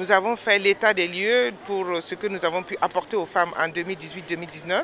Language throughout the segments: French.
Nous avons fait l'état des lieux pour ce que nous avons pu apporter aux femmes en 2018-2019.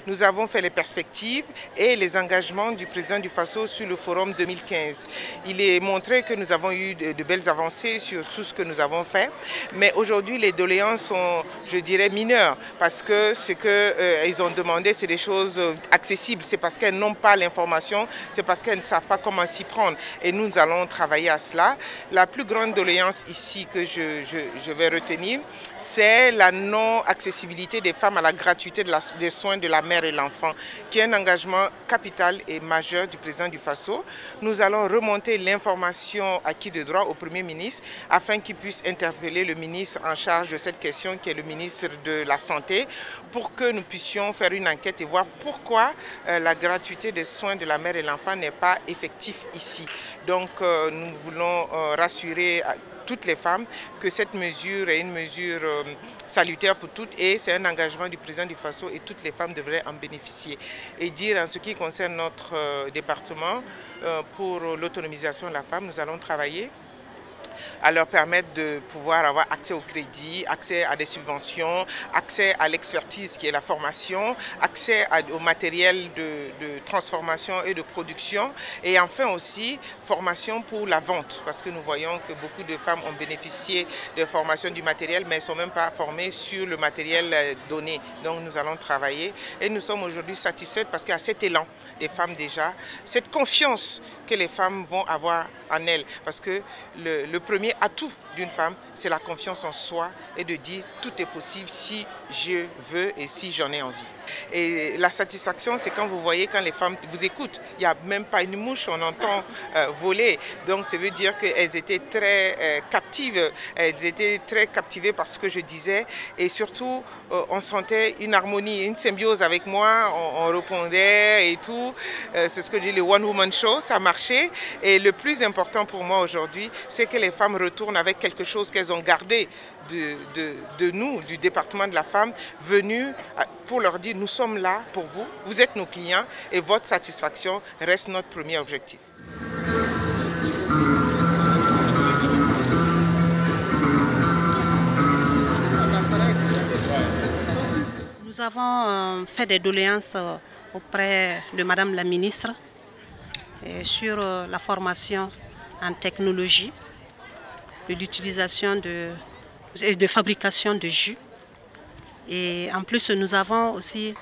Nous avons fait les perspectives et les engagements du président du FASO sur le forum 2015. Il est montré que nous avons eu de belles avancées sur tout ce que nous avons fait, mais aujourd'hui les doléances sont, je dirais, mineures parce que ce qu'ils ont demandé, c'est des choses accessibles. C'est parce qu'elles n'ont pas l'information, c'est parce qu'elles ne savent pas comment s'y prendre. Et nous allons travailler à cela. La plus grande doléance ici que je vais retenir, c'est la non-accessibilité des femmes à la gratuité des soins de la mère et l'enfant, qui est un engagement capital et majeur du président du FASO. Nous allons remonter l'information acquis de droit au Premier ministre afin qu'il puisse interpeller le ministre en charge de cette question, qui est le ministre de la Santé, pour que nous puissions faire une enquête et voir pourquoi la gratuité des soins de la mère et l'enfant n'est pas effective ici. Donc nous voulons rassurer toutes les femmes que cette mesure est une mesure salutaire pour toutes et c'est un engagement du président du FASO et toutes les femmes devraient en bénéficier. Et dire en ce qui concerne notre département, pour l'autonomisation de la femme, nous allons travailler à leur permettre de pouvoir avoir accès au crédit, accès à des subventions, accès à l'expertise qui est la formation, accès au matériel de transformation et de production et enfin aussi formation pour la vente parce que nous voyons que beaucoup de femmes ont bénéficié de formation du matériel mais elles ne sont même pas formées sur le matériel donné. Donc nous allons travailler et nous sommes aujourd'hui satisfaits parce qu'il y a cet élan des femmes déjà, cette confiance que les femmes vont avoir en elles parce que le premier atout d'une femme, c'est la confiance en soi et de dire tout est possible si je veux et si j'en ai envie. Et la satisfaction, c'est quand vous voyez, quand les femmes vous écoutent, il n'y a même pas une mouche, on entend voler. Donc ça veut dire qu'elles étaient très captives, elles étaient très captivées par ce que je disais et surtout on sentait une harmonie, une symbiose avec moi, on répondait et tout. C'est ce que je dis, le One Woman Show, ça marchait. Et le plus important pour moi aujourd'hui, c'est que les femmes retournent avec quelque chose qu'elles ont gardé de nous, du département de la femme, venus pour leur dire nous sommes là pour vous, vous êtes nos clients et votre satisfaction reste notre premier objectif. Nous avons fait des doléances auprès de Madame la ministre sur la formation en technologie, de l'utilisation de fabrication de jus. Et en plus, nous avons aussi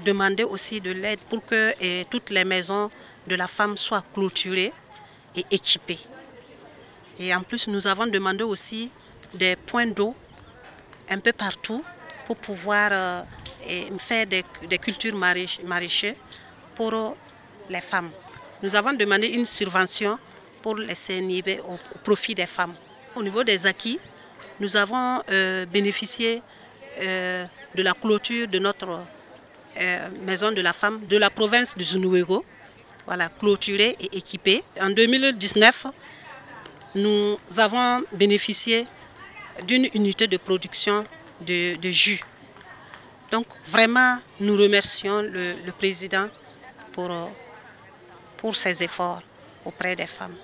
demandé aussi de l'aide pour que toutes les maisons de la femme soient clôturées et équipées. Et en plus, nous avons demandé aussi des points d'eau un peu partout pour pouvoir faire des cultures maraîchères pour les femmes. Nous avons demandé une subvention pour les CNIB au profit des femmes. Au niveau des acquis, nous avons bénéficié de la clôture de notre maison de la femme de la province de Zunouégo, voilà, clôturée et équipée. En 2019, nous avons bénéficié d'une unité de production de jus. Donc vraiment, nous remercions le président pour ses efforts auprès des femmes.